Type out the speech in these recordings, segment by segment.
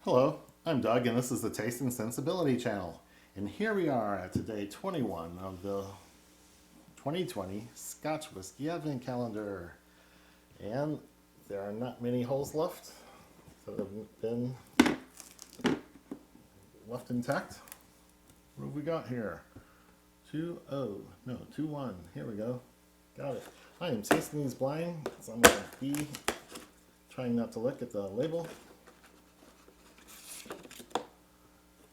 Hello, I'm Doug, and this is the Taste and Sensibility channel. And here we are at day 21 of the 2020 Scotch Whiskey Advent Calendar. And there are not many holes left that have been left intact. What have we got here? 2-1. Here we go. Got it. I am tasting these blind, so I'm going to be trying not to look at the label.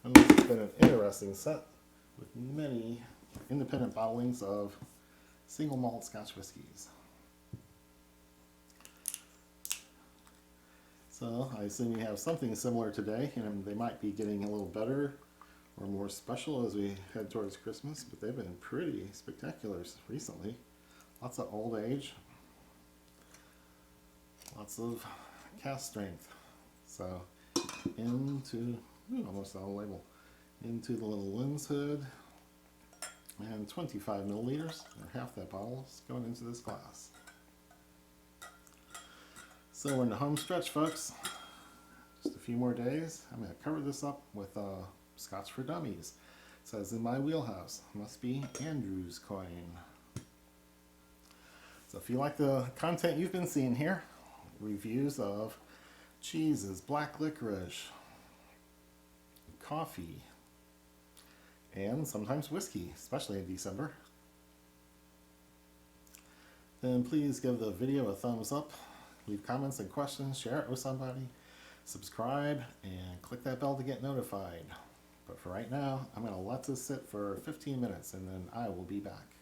And this has been an interesting set with many independent bottlings of single malt Scotch whiskies. So I assume we have something similar today, and they might be getting a little better or more special as we head towards Christmas, but they've been pretty spectacular recently. Lots of old age, lots of cask strength. So into almost on the label, into the little lens hood, and 25 milliliters, or half that bottle, is going into this glass. So we're in the home stretch, folks. Just a few more days. I'm going to cover this up with Scotch for Dummies. It says in my wheelhouse. Must be Andrew's coin. So if you like the content you've been seeing here, reviews of cheeses, black licorice, coffee, and sometimes whiskey, especially in December, then please give the video a thumbs up, leave comments and questions, share it with somebody, subscribe, and click that bell to get notified. But for right now, I'm going to let this sit for 15 minutes, and then I will be back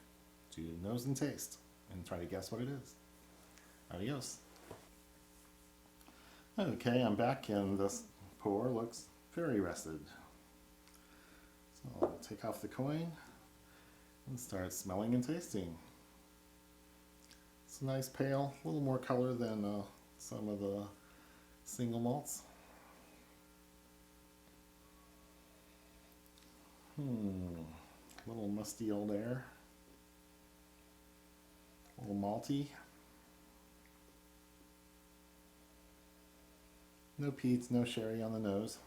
to nose and taste and try to guess what it is. Adios. Okay, I'm back, and this pour looks very rested. So I'll take off the coin and start smelling and tasting. It's a nice pale, a little more color than some of the single malts. A little musty old air. A little malty. No peats, no sherry on the nose.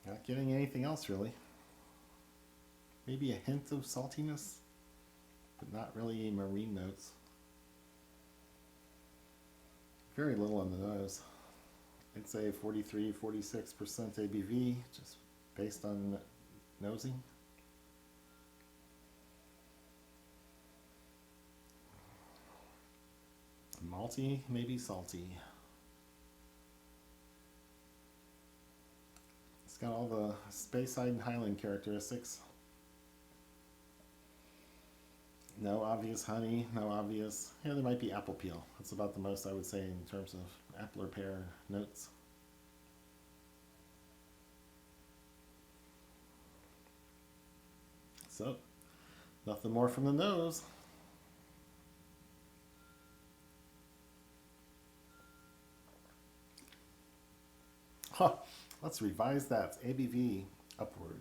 Not getting anything else really. Maybe a hint of saltiness, but not really marine notes. Very little on the nose. I'd say 43-46% ABV, just based on nosing. Malty, maybe salty. It's got all the Speyside and Highland characteristics. No obvious honey, no obvious, there might be apple peel. That's about the most I would say in terms of apple or pear notes. So, nothing more from the nose. Huh, let's revise that. ABV upward.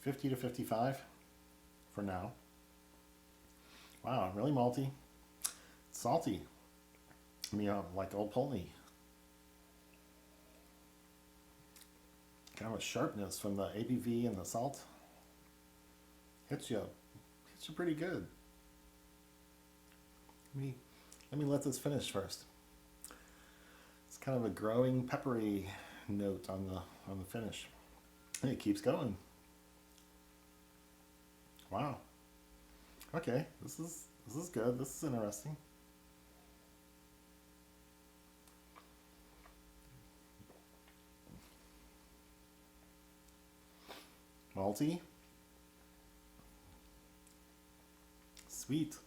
50 to 55 for now. Wow, really malty. Salty. I mean, like Old Pulteney. Kind of a sharpness from the ABV and the salt. Hits you pretty good. Let me let this finish first. It's kind of a growing peppery note on the finish. And it keeps going. Wow. Okay, this is good. This is interesting. Malty. Sweet.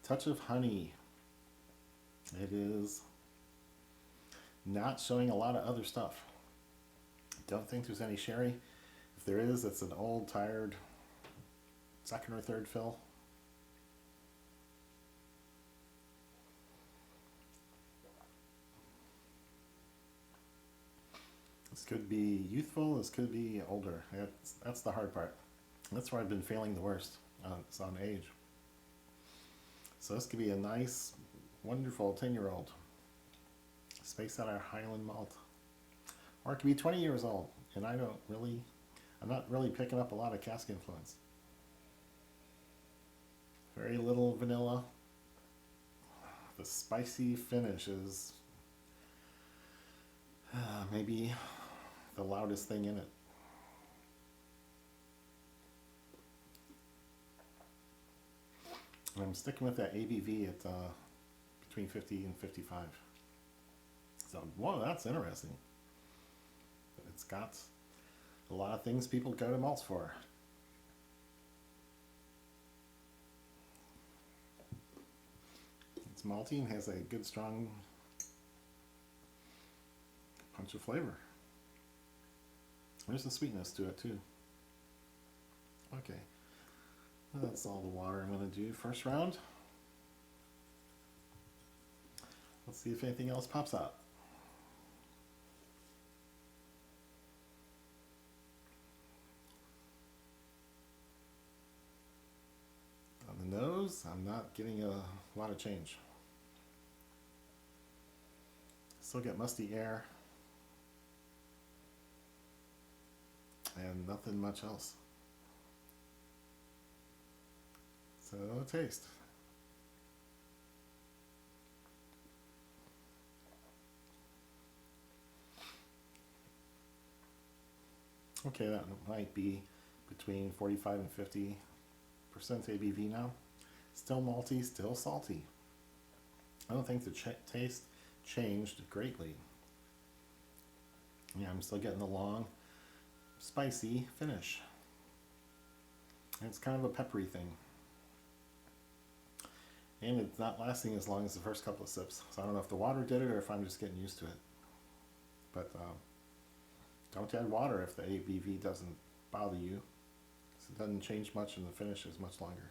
Touch of honey. It is not showing a lot of other stuff. Don't think there's any sherry. If there is, it's an old, tired second or third fill. This could be youthful, this could be older. That's the hard part. That's where I've been failing the worst. its own age. So this could be a nice, wonderful 10-year-old. Space out our Highland malt. Or it could be 20 years old, and I'm not really picking up a lot of cask influence. Very little vanilla. The spicy finish is maybe the loudest thing in it. And I'm sticking with that ABV at between 50 and 55. So, whoa, that's interesting. It's got a lot of things people go to malts for. It's malty and has a good, strong punch of flavor. There's a sweetness to it, too. Okay. That's all the water I'm going to do first round. Let's see if anything else pops out. On the nose, I'm not getting a lot of change. Still get musty air. And nothing much else. So, taste. Okay, that might be between 45 and 50% ABV now. Still malty, still salty. I don't think the taste changed greatly. Yeah, I'm still getting the long, spicy finish. And it's kind of a peppery thing. And it's not lasting as long as the first couple of sips. So I don't know if the water did it or if I'm just getting used to it. But don't add water if the ABV doesn't bother you. It doesn't change much and the finish is much longer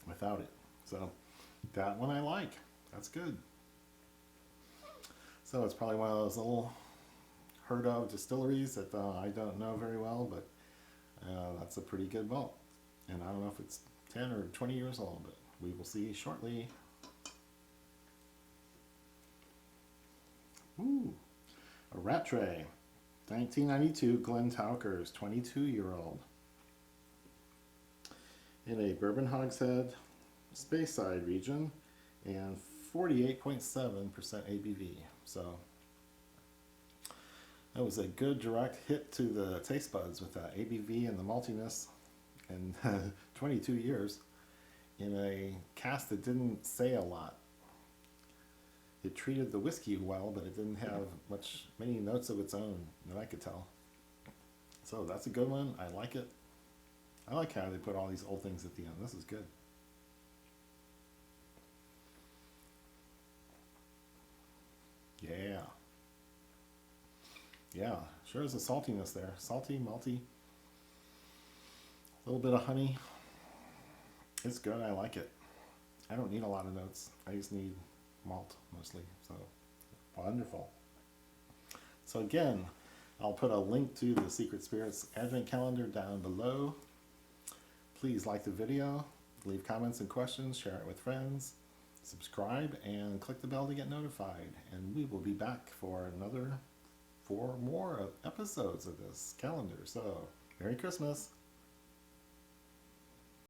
without it. So that one I like. That's good. So it's probably one of those little heard of distilleries that I don't know very well, but that's a pretty good malt. And I don't know if it's 10 or 20 years old, but we will see shortly. Ooh, a Rattray, 1992 Glentauchers, 22-year-old. In a bourbon hogshead, Speyside region, and 48.7% ABV. So that was a good direct hit to the taste buds with that ABV and the maltiness. And 22 years in a cask that didn't say a lot. It treated the whiskey well, but it didn't have many notes of its own that I could tell. So that's a good one. I like it. I like how they put all these old things at the end. This is good. Yeah. Yeah, sure is a saltiness there. Salty, malty. A little bit of honey. It's good. I like it. I don't need a lot of notes. I just need malt mostly. So wonderful. So again, I'll put a link to the Secret Spirits Advent Calendar down below. Please like the video, leave comments and questions, share it with friends, subscribe, and click the bell to get notified. And we will be back for 4 more episodes of this calendar. So Merry Christmas.